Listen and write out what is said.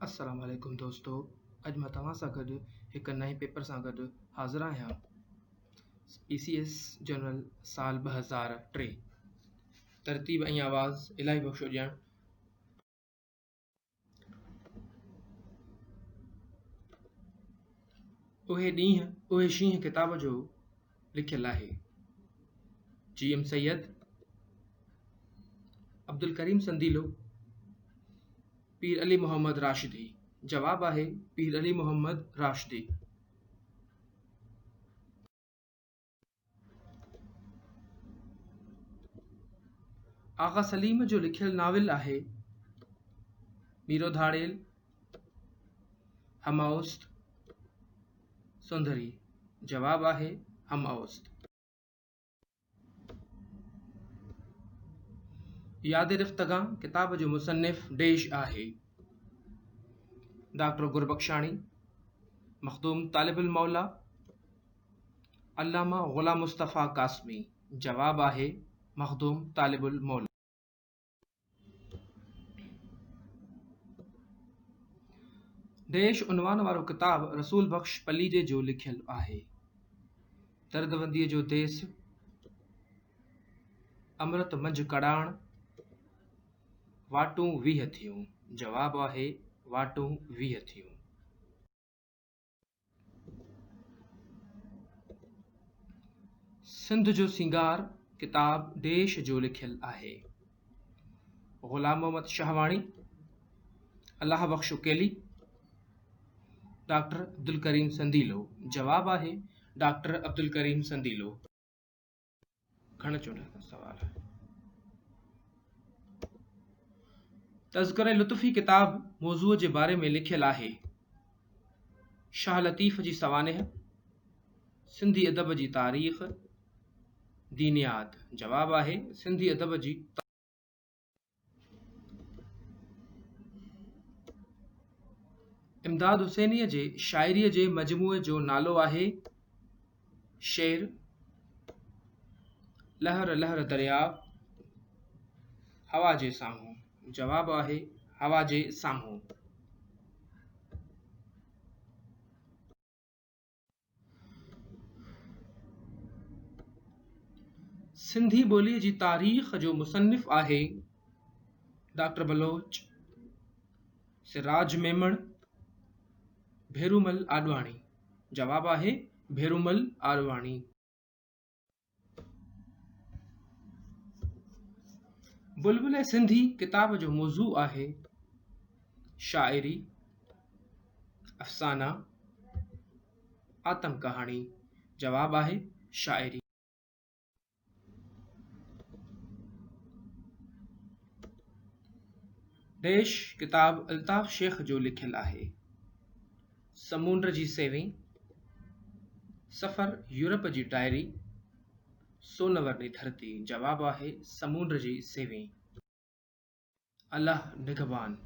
अस्सलाम वालेकुम दोस्तों। अॼु मां तव्हां सां गॾु हिकु नए पेपर सां गॾु हाज़िर आहियां। PCS जनरल साल 2003 तरतीब ऐं आवाज़ इलाही बख़्शो ॾियणु। उहे शींहं किताब जो लिखियलु आहे। GM सैयद, अब्दुल करीम संदीलो, पीर अली मोहम्मद राशिदी। जवाब आहे पीर अली मोहम्मद राशिदी। आगा सलीम जो लिखियलु नाविल आहे मीरो धाड़ेल, हमऔस्त, सुंदरी। जवाब आहे हमऔस्त। याद रिफ्तगा किताब जो मुसन्निफ डेश आहे डॉक्टर गुरबख्शानी, मखदूम तालिबुल मौला, अल्लामा गुलाम मुस्तफ़ा कासमी। जवाब आहे मखदूम तालिबुल मौला। देश उनवान वारो किताब रसूल बख्श पलीजे जो लिखियलु आहे। दर्दबंदीअ जो देस, अमृत मंझि कड़ाण, वाटूं 20 थियूं। जवाब आहे वाटूं 20 थियूं। सिंध जो सिंगार किताब देश जो लिखियलु आहे। गुलाम मोहम्मद शाहवाणी, अल्लाह बख्शो केली, डॉक्टर अब्दुल करीम संदीलो। जवाब आहे डॉक्टर अब्दुल करीम संदीलो। घण चोॾहं सवाल। तज़किरे लुत्फ़ी किताब मौज़ूअ जे बारे में लिखियलु आहे। शाह लतीफ़ जी सवानिह, सिंधी अदब जी तारीख़, दीनियात। जवाब आहे सिंधी अदब जी। इमदाद हुसैनीअ जे शाइरीअ जे मजमूए जो नालो आहे शेर, लहर लहर दरियाव, हवा जे साम्हूं। जवाब आहे हवा जे साम्हूं। सिंधी ॿोलीअ जी तारीख़ जो मुसन्निफ आहे डॉक्टर बलोच, सिराज मेमण, भेरूमल आडवाणी। जवाब आहे भेरूमल आडवाणी। बुलबुल सिंधी किताब जो मौज़ू आहे शाइरी, अफ़साना, आतम कहाणी। जवाब आहे शाइरी। देश किताब अल्ताफ़ शेख जो लिखियलु आहे। समुंड जी सेवें, सफ़र यूरोप जी डायरी, सोनवरनी धरती। जवाब आहे समुंड जी सेवें। अल्लाह निगहबान।